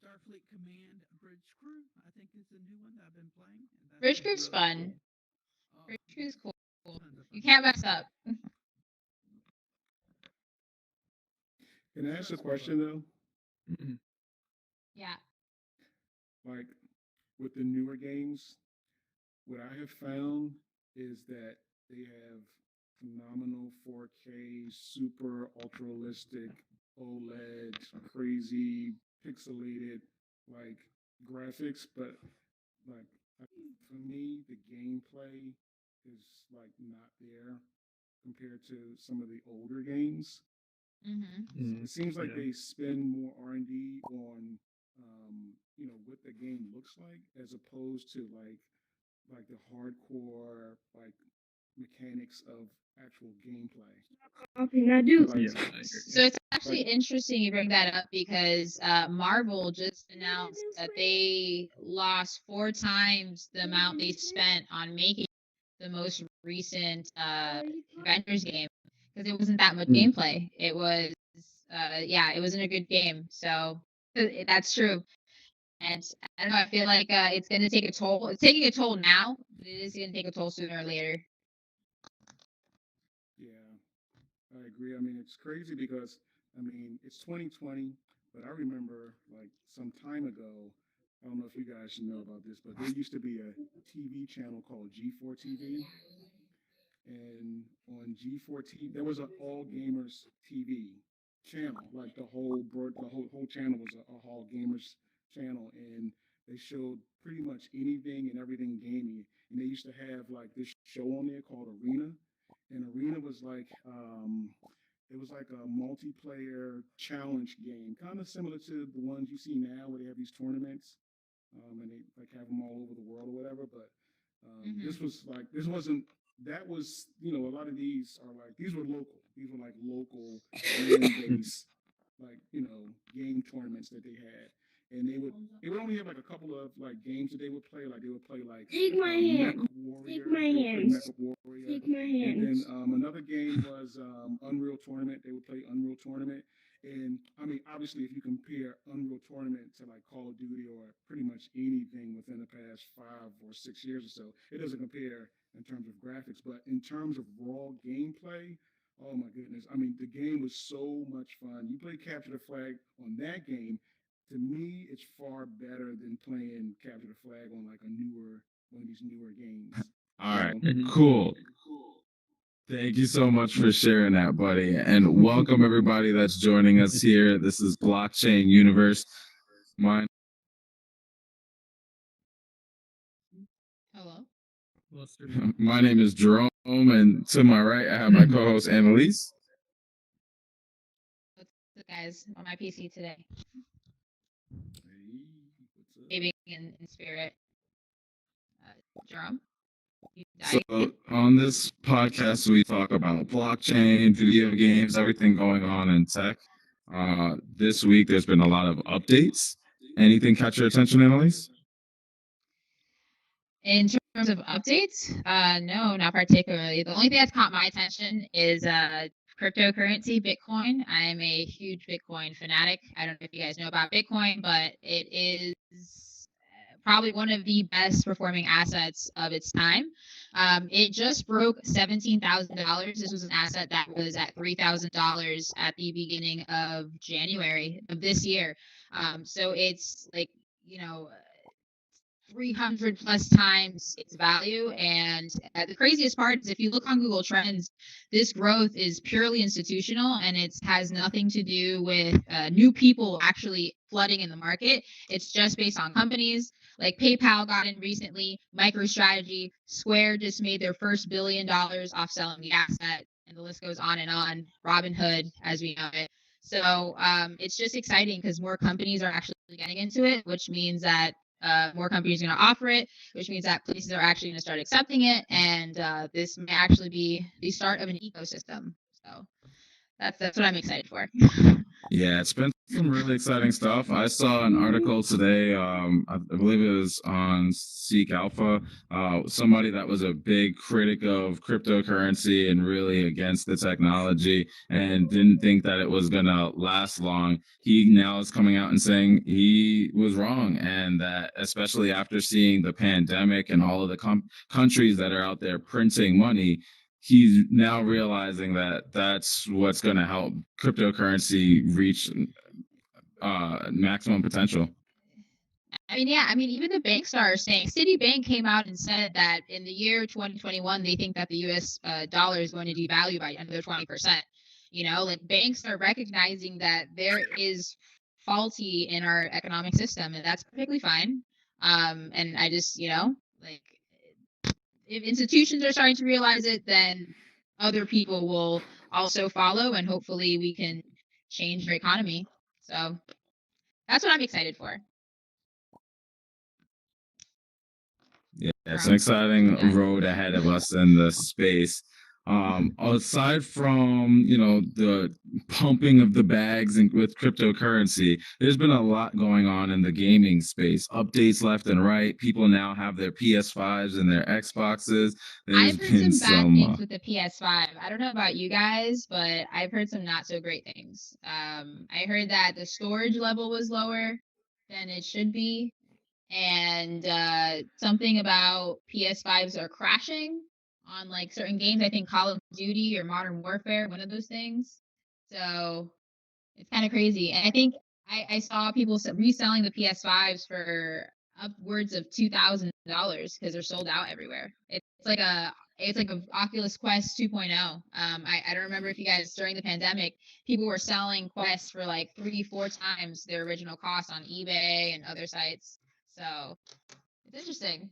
Starfleet Command Bridge Crew. I think it's a new one that I've been playing. And Bridge Crew's fun. Cool. Bridge Crew's cool. Tons of You fun. can't mess up. Can I ask a question though? Yeah. Like with the newer games, what I have found is that they have phenomenal 4K, super ultra realistic OLED, crazy pixelated like graphics, but like for me, the gameplay is like not there compared to some of the older games. Mm-hmm. It seems like Yeah. they spend more R&D on what the game looks like as opposed to like the hardcore like mechanics of actual gameplay. I do. Like, Yeah, I agree. So it's actually like interesting you bring that up because Marvel just announced that they lost 4 times the amount they spent on making the most recent Avengers game because it wasn't that much gameplay. It was, it wasn't a good game. So that's true. And I don't know. I feel like it's going to take a toll. It's taking a toll now, but it is going to take a toll sooner or later. yeah, I agree. I mean, it's crazy because I mean it's 2020, but I remember like some time ago. I don't know if you guys know about this, but there used to be a TV channel called G4 TV, and on G4 TV there was an all gamers TV channel. Like the whole channel was a all gamers channel, and they showed pretty much anything and everything gaming. And they used to have like this show on there called Arena, and Arena was like it was like a multiplayer challenge game, kind of similar to the ones you see now where they have these tournaments, and they like have them all over the world or whatever. But this Mm-hmm. was like this wasn't that was a lot of these are like these were local. These were like local land based like game tournaments that they had, and they would only have like a couple of like games that they would play. Like they would play like Take my Mech hand. Warrior. Take my They would play Mech hands. Warrior, Take my and then hands. another game was Unreal Tournament. They would play Unreal Tournament. And I mean, obviously, if you compare Unreal Tournament to like Call of Duty or pretty much anything within the past 5 or 6 years or so, it doesn't compare in terms of graphics. But in terms of raw gameplay, oh my goodness! I mean, the game was so much fun. You play Capture the Flag on that game. To me, it's far better than playing Capture the Flag on like a newer one of these newer games. All right, So cool. Thank you so much for sharing that, buddy. And welcome everybody that's joining us here. This is Blockchain Universe. My Hello. my name is Jerome, and to my right, I have my co-host Annalise. What's up, guys? On my PC today. hey, what's up? Maybe in spirit. Jerome, you So dying? on this podcast, we talk about blockchain, video games, everything going on in tech. This week, there's been a lot of updates. Anything catch your attention, Annalise? In terms of updates, no, not particularly. The only thing that's caught my attention is cryptocurrency, Bitcoin. I'm a huge Bitcoin fanatic. I don't know if you guys know about Bitcoin, but it is probably one of the best performing assets of its time. It just broke $17,000. This was an asset that was at $3,000 at the beginning of January of this year. So it's like, you know, 300 plus times its value. And the craziest part is if you look on Google Trends, this growth is purely institutional and it has nothing to do with new people actually flooding in the market. It's just based on companies like PayPal got in recently, MicroStrategy, Square just made their first $1 billion off selling the asset, and the list goes on and on. Robinhood, as we know it. So it's just exciting because more companies are actually getting into it, which means that more companies are going to offer it, which means that places are actually going to start accepting it, and this may actually be the start of an ecosystem. So that's what I'm excited for. Yeah, it's been some really exciting stuff. I saw an article today, I believe it was on Seek Alpha, somebody that was a big critic of cryptocurrency and really against the technology and didn't think that it was going to last long. He now is coming out and saying he was wrong, and that especially after seeing the pandemic and all of the countries that are out there printing money, he's now realizing that that's what's going to help cryptocurrency reach maximum potential. I mean, yeah, I mean, even the banks are saying, Citibank came out and said that in the year 2021, they think that the US dollar is going to devalue by another 20%. You know, like banks are recognizing that there is faulty in our economic system, and that's perfectly fine. And I just, you know, like if institutions are starting to realize it, then other people will also follow, and hopefully we can change our economy. So that's what I'm excited for. Yeah, it's an exciting road ahead of us in the space. Aside from the pumping of the bags and with cryptocurrency, there's been a lot going on in the gaming space. Updates left and right. People now have their PS5s and their Xboxes. I've heard some bad things with the PS5. I don't know about you guys, but I've heard some not so great things. I heard that the storage level was lower than it should be, and something about PS5s are crashing on like certain games. I think Call of Duty or Modern Warfare, one of those things. So it's kind of crazy. And I think I saw people reselling the PS5s for upwards of $2,000 because they're sold out everywhere. It's like a Oculus Quest 2.0. I don't remember if you guys during the pandemic people were selling Quests for like 3-4 times their original cost on eBay and other sites. So it's interesting.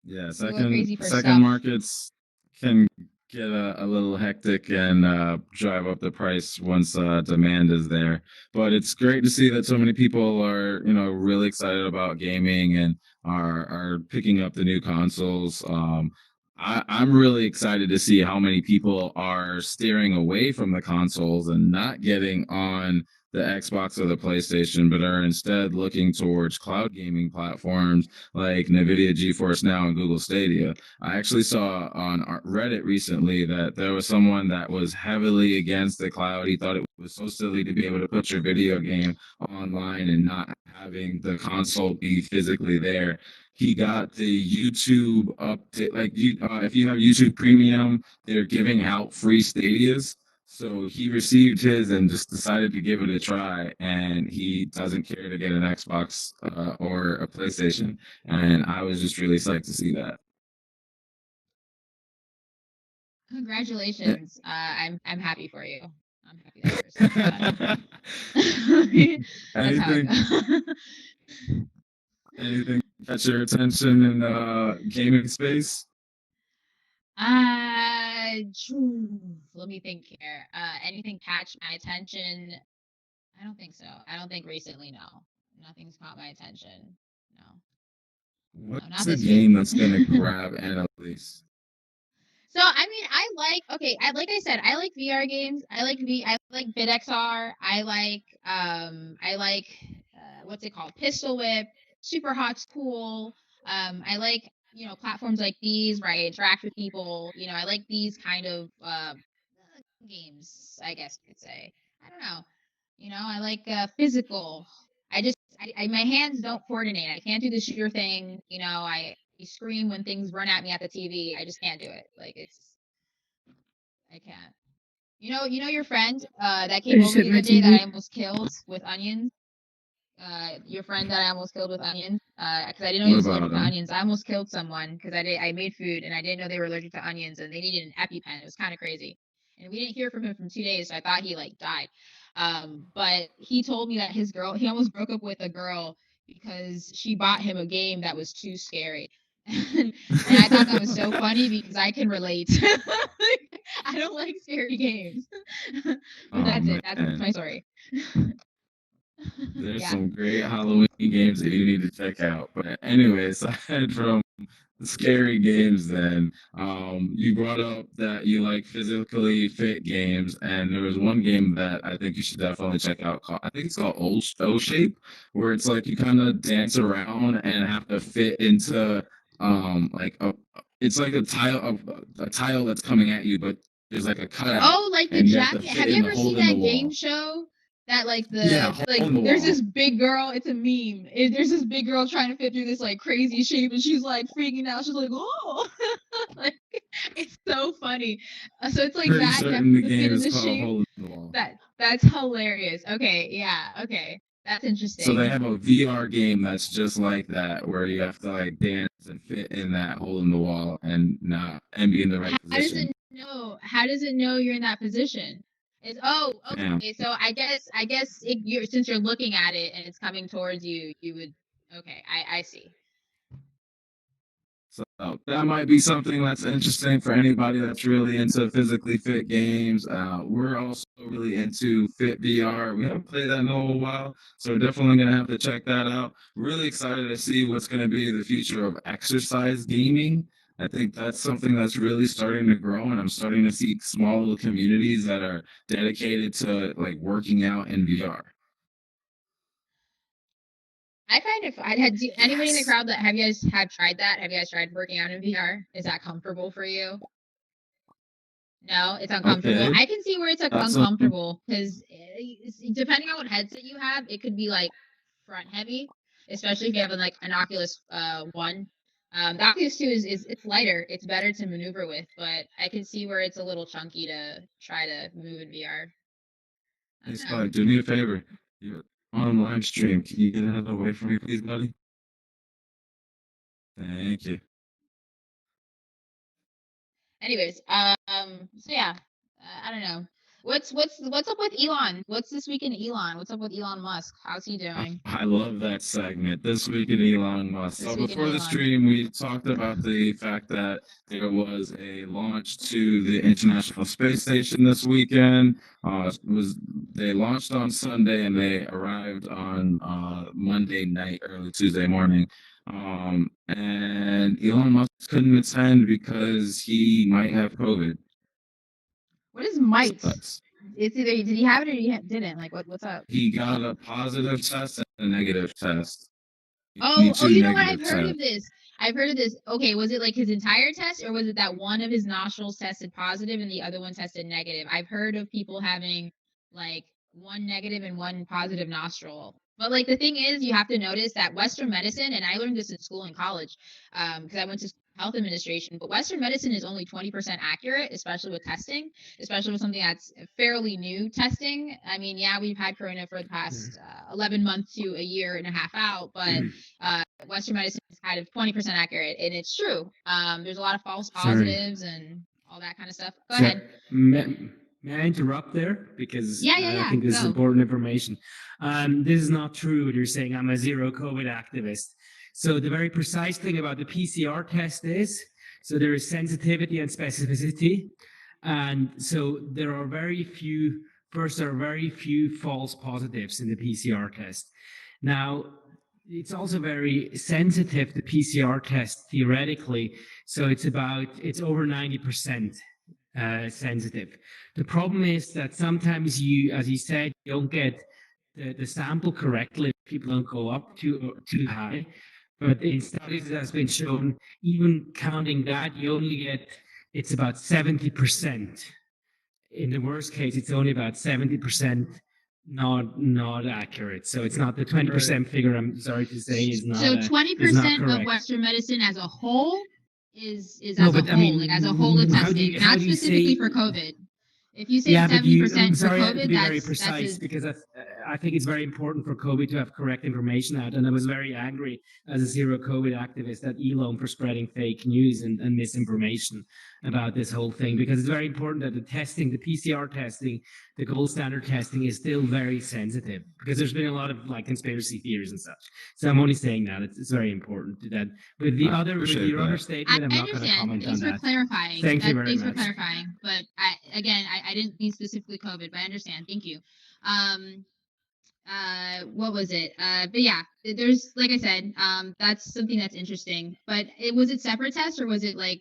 Yeah, second markets can get a little hectic and drive up the price once demand is there. But it's great to see that so many people are really excited about gaming and are picking up the new consoles. I'm really excited to see how many people are steering away from the consoles and not getting on the Xbox or the PlayStation, but are instead looking towards cloud gaming platforms like NVIDIA GeForce Now and Google Stadia. I actually saw on Reddit recently that there was someone that was heavily against the cloud. He thought it was so silly to be able to put your video game online and not having the console be physically there. He got the YouTube update. Like if you have YouTube Premium, they're giving out free Stadias. So he received his and just decided to give it a try, and he doesn't care to get an Xbox or a PlayStation. And I was just really psyched to see that. Congratulations! I'm happy for you. I'm happy that you're Anything catch your attention in the gaming space? Let me think here. Anything catch my attention? I don't think so. I don't think recently, no. Nothing's caught my attention. No. What's the game that's gonna grab Annalise? So I mean, like I said, I like VR games. I like BitXR. I like what's it called? Pistol Whip, Super Hot's cool. I like platforms like these where I interact with people. I like these kind of games, I guess you could say. I don't know. I like physical. My hands don't coordinate. I can't do the shooter thing. I scream when things run at me at the TV. I just can't do it. I can't. Your friend that came over the other day that I almost killed with onions. Your friend that I almost killed with onions. Because I didn't know he was allergic to onions. I almost killed someone because I made food and I didn't know they were allergic to onions and they needed an EpiPen. It was kind of crazy. And we didn't hear from him for 2 days, so I thought he died. But he told me that he almost broke up with a girl because she bought him a game that was too scary. And I thought that was so funny because I can relate. I don't like scary games. But that's it. That's my story. There's Yeah. some great Halloween games that you need to check out. But anyways, aside from the scary games, then you brought up that you like physically fit games, and there was one game that I think you should definitely check out. I think it's called O Shape, where it's like you kind of dance around and have to fit into like it's like a tile that's coming at you, but there's like a cutout. Oh, like the And you have to jacket. fit Have in you the ever hole seen in the that game wall. show? That like Yeah, hole in the there's wall. this big girl. It's a meme. There's this big girl trying to fit through this like crazy shape, and she's like freaking out. She's like, "Oh!" Like it's so funny. So it's like Pretty that. You have certain the to fit game in is the called shape. Hole in the Wall. That's hilarious. Okay, yeah, okay, that's So interesting. they have a VR game that's just like that, where you have to like dance and fit in that hole in the wall and be in the right How does position. it know? How does it know you're in that position? It's Damn. okay. So I guess since you're looking at it and it's coming towards you, you would okay. I see. So that might be something that's interesting for anybody that's really into physically fit games. We're also really into Fit VR. We haven't played that in a little while, so we're definitely gonna have to check that out. Really excited to see what's gonna be the future of exercise gaming. I think that's something that's really starting to grow, and I'm starting to see small little communities that are dedicated to like working out in VR. I find it. I had anybody in the Yes. crowd that have you guys had tried that? Have you guys tried working out in VR? Is that comfortable for you? No, it's uncomfortable. Okay, I can see where it's like that's uncomfortable because depending on what headset you have, it could be like front heavy, especially if you have like an Oculus One. The Oculus 2 is it's lighter, it's better to maneuver with, but I can see where it's a little chunky to try to move in VR. I Hey don't know. Scott, do me a favor. You're on live stream. Can you get out of the way from me, please, buddy? Thank you. Anyways, so yeah, I don't know. What's up with Elon? What's this week in Elon? What's up with Elon Musk? How's he doing? I love that segment. This week in Elon Musk. This So week in before the Elon. stream, we talked about the fact that there was a launch to the International Space Station this weekend. They launched on Sunday and they arrived on Monday night, early Tuesday morning. And Elon Musk couldn't attend because he might have COVID. What is might? Sucks. It's either did he have it or he didn't. Like what's up? He got a positive test and a negative test. Oh, Two you know what? negative I've heard of tests. this. I've heard of this. Okay, was it like his entire test, or was it that one of his nostrils tested positive and the other one tested negative? I've heard of people having like one negative and one positive nostril. But like the thing is, you have to notice that Western medicine, and I learned this in school and college, because I went to health administration. But Western medicine is only 20% accurate, especially with testing, especially with something that's fairly new testing. I mean, yeah, we've had Corona for the past 11 months to a year and a half out, but Western medicine is kind of 20% accurate, and it's true. There's a lot of false positives and all that kind of stuff. Go ahead. May I interrupt there? Because I think this is Go. important information. This is not true what you're saying. I'm a zero COVID activist. So the very precise thing about the PCR test is, so there is sensitivity and specificity. And so there are very few false positives in the PCR test. Now, it's also very sensitive, the PCR test, theoretically. So it's over 90% sensitive. The problem is that sometimes you, as you said, you don't get the sample correctly. People don't go up too high. But in studies, it has been shown, even counting that, you only get, it's about 70%. In the worst case, it's only about 70% not accurate. So it's not the 20% figure, I'm sorry to say, is not. So 20% of Western medicine as a whole is as a whole, like as a whole of testing, not specifically for COVID. If you say 70% for COVID, to be very that's precise, because I think it's very important for COVID to have correct information out. And I was very angry as a zero COVID activist at Elon for spreading fake news and misinformation about this whole thing, because it's very important that the testing, the PCR testing, the gold standard testing is still very sensitive, because there's been a lot of like conspiracy theories and such. So I'm only saying that it's very important that with your other statement, I'm not going to comment on that. Thanks for clarifying. Thank you very much. Thanks for clarifying. But I didn't mean specifically COVID, but I understand. Thank you. what was it? But yeah, there's like I said, that's something that's interesting. But was it separate test or was it like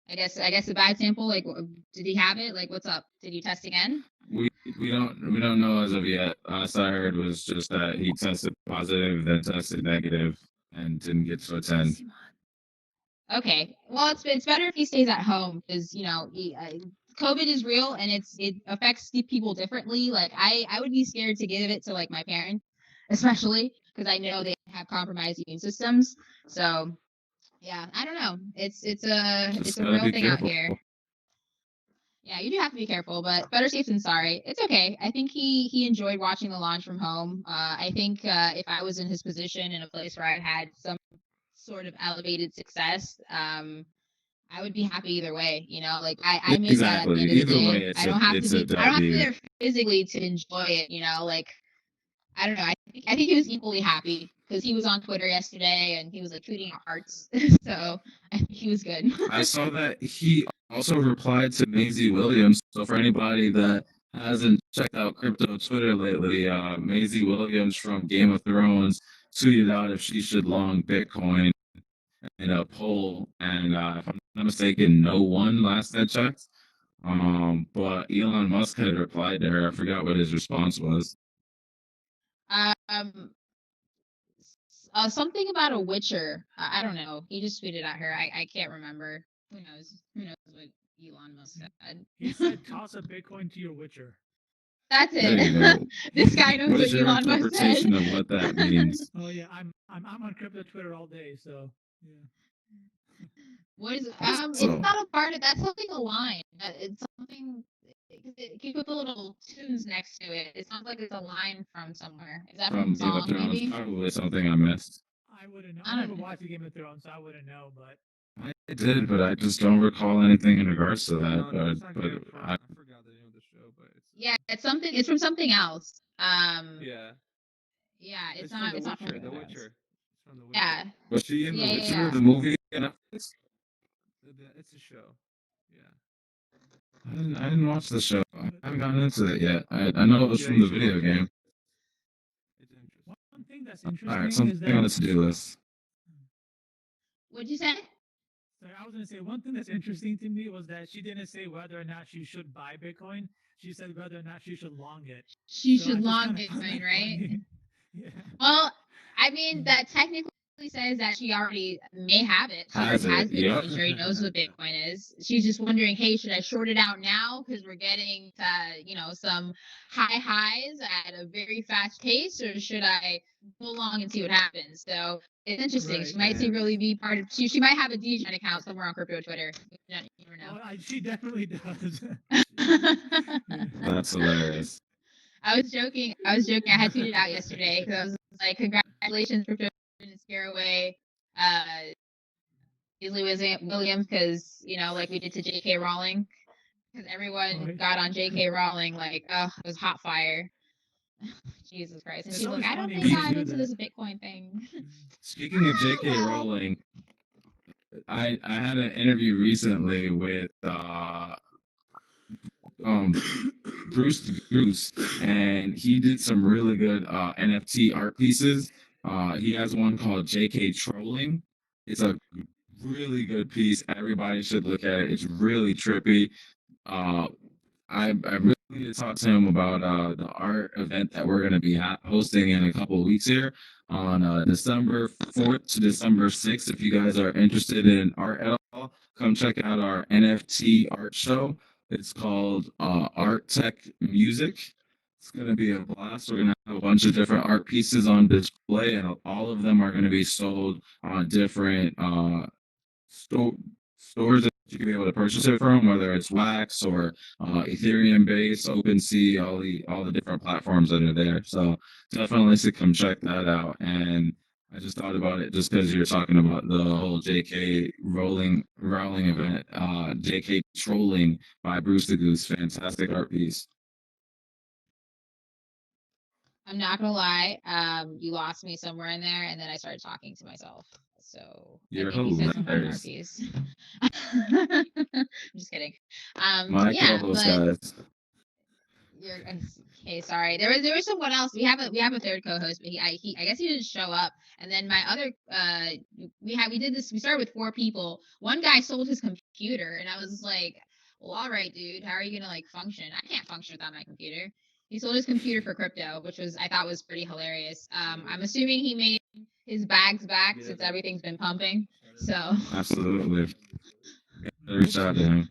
I guess the bad sample? Like, did he have it? Like, what's up? Did you test again? We don't know as of yet. Last I heard was just that he tested positive, then tested negative, and didn't get to attend. Okay, well, it's better if he stays at home because COVID is real and it affects the people differently. Like I would be scared to give it to like my parents, especially because I know they have compromised immune systems. So yeah, I don't know. It's Just a gotta real be thing out careful. here. Yeah, you do have to be careful, but better safe than sorry. It's okay. I think he enjoyed watching the launch from home. I think if I was in his position in a place where I had some sort of elevated success, I would be happy either way. Like I made that at the Exactly. end of the Either day. way, I don't have to it's a be. I don't have to be W. there physically to enjoy it. Like I don't know. I think he was equally happy because he was on Twitter yesterday and he was like tweeting out hearts. So I think he was good. I saw that he also replied to Maisie Williams. So for anybody that hasn't checked out crypto Twitter lately, Maisie Williams from Game of Thrones tweeted out if she should long Bitcoin in a poll, and if I'm not mistaken, no one last I checked. But Elon Musk had replied to her. I forgot what his response was. um, something about a Witcher. I don't know. He just tweeted at her. I can't remember. Who knows? Who knows what Elon Musk said? He said, "Toss a Bitcoin to your Witcher." That's There you it. go. This guy knows What what is your Elon Musk said. interpretation of what that means? Oh yeah, I'm on crypto Twitter all day, so yeah. What is So- it's not a part of that's something a line. It's something if you put the little tunes next to it. It sounds like it's a line from somewhere. Is that from a From Game of song Thrones, maybe? probably something I missed. I wouldn't know. I I don't never know. watched the Game of Thrones, so I wouldn't know. But I did, but I just don't recall anything in regards to that. No, it's not But Game of Thrones. I, I forgot the name of the show, but it's Yeah, it's something it's from something else. yeah. Yeah, it's from not The it's not Witcher. from The Thrones. Witcher. It's from The Witcher. Yeah. was she in Yeah, The yeah, Witcher, yeah. the movie? on Netflix? It's a show. Yeah. I didn't watch the show. I haven't gotten into it yet. I know it was Yeah, from you the should video watch it. game. It's interesting. one thing that's All interesting right, is something on the that to-do list. What'd you say? sorry, I was gonna say one thing that's interesting to me was that she didn't say whether or not she should buy Bitcoin. She said whether or not she should long it. She So I should just long kinda found Bitcoin, that right? funny. Yeah. Well, I mean, that technically says that she already may have it. She Has already has it, yep. Bitcoin. She already knows what Bitcoin is. She's just wondering, hey, should I short it out now because we're getting to, some high highs at a very fast pace, or should I go along and see what happens? So it's interesting. She Right. might really be part of. She might have a DGen account somewhere on crypto Twitter. You never know. Oh, she definitely does. That's hilarious. I was joking. I had tweeted out yesterday because I was like, "Congratulations, crypto didn't scare away Leslie Williams because like we did to J.K. Rowling because everyone Right. got on J.K. Rowling like, oh, it was hot fire." Jesus Christ! And It's she's like, always "I don't funny think when you I'm do into that. this Bitcoin thing." Speaking of J.K. Well. Rowling, I had an interview recently with Bruce the Goose, and he did some really good NFT art pieces. He has one called JK Trolling. It's a really good piece. Everybody should look at it. It's really trippy. I really need to talk to him about the art event that we're going to be hosting in a couple of weeks here on December 4th to December 6th. If you guys are interested in art at all, come check out our NFT art show. It's called Art Tech Music. It's going to be a blast. We're going to have a bunch of different art pieces on display, and all of them are going to be sold on different stores that you can be able to purchase it from, whether it's Wax or Ethereum base, OpenSea, all the different platforms that are there. So definitely to come check that out. And I just thought about it just because you're talking about the whole JK Rowling event, JK Trolling by Bruce the Goose, fantastic art piece. I'm not gonna lie. You lost me somewhere in there, and then I started talking to myself. So You're I think you said something about hilarious. piece. I'm just kidding. My Yeah, co-host but guys. Okay, sorry. There was someone else. We have a third co-host, but I guess he didn't show up. And then my other we did this. We started with 4 people. One guy sold his computer, and I was like, well, all right, dude, how are you gonna like function? I can't function without my computer. He sold his computer for crypto, which I thought was pretty hilarious. I'm assuming he made his bags back since everything's been pumping. So Absolutely. Reach out to him.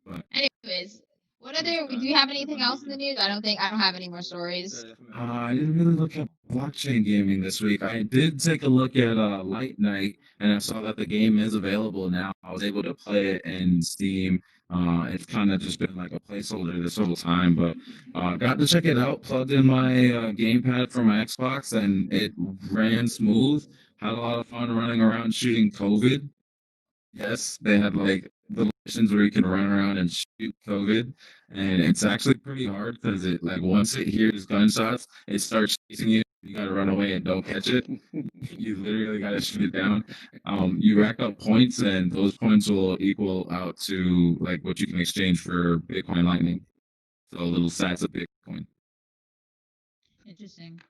But, anyways, do you have anything else in the news? I don't have any more stories. I didn't really look at blockchain gaming this week. I did take a look at Light Night, and I saw that the game is available now. I was able to play it in Steam. It's kind of just been like a placeholder this whole time, but got to check it out. Plugged in my gamepad for my Xbox, and it ran smooth. Had a lot of fun running around shooting COVID. Yes, they had like little missions where you can run around and shoot COVID, and it's actually pretty hard because it like once it hears gunshots, it starts chasing you. You gotta run away and don't catch it. You literally gotta shoot it down. You rack up points, and those points will equal out to like what you can exchange for Bitcoin Lightning. So little sats of Bitcoin. Interesting.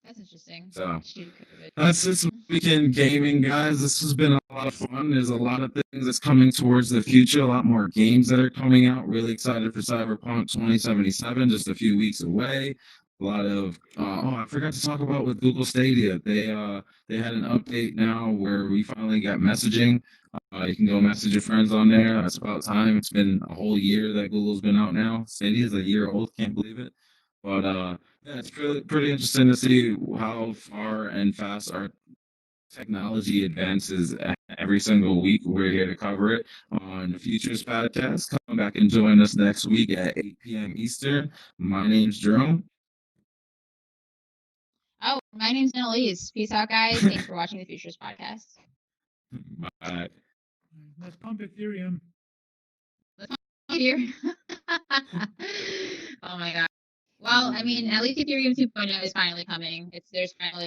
That's interesting. So Shoot COVID. that's this weekend gaming, guys. This has been a lot of fun. There's a lot of things that's coming towards the future, a lot more games that are coming out. Really excited for Cyberpunk 2077, just a few weeks away. A lot of I forgot to talk about with Google Stadia. They had an update now where we finally got messaging. You can go message your friends on there. That's about time. It's been a whole year that Google's been out now. Stadia is a year old. Can't believe it. But yeah, it's pretty interesting to see how far and fast our technology advances every single week. We're here to cover it on the Futurist podcast. Come back and join us next week at 8 p.m. Eastern. My name's Jerome. Oh, my name's Annalise. Peace out, guys. Thanks for watching the Futurist podcast. Bye. Let's pump Ethereum. Here. Oh my god. Well, I mean, at least Ethereum 2.0 is finally coming. There's finally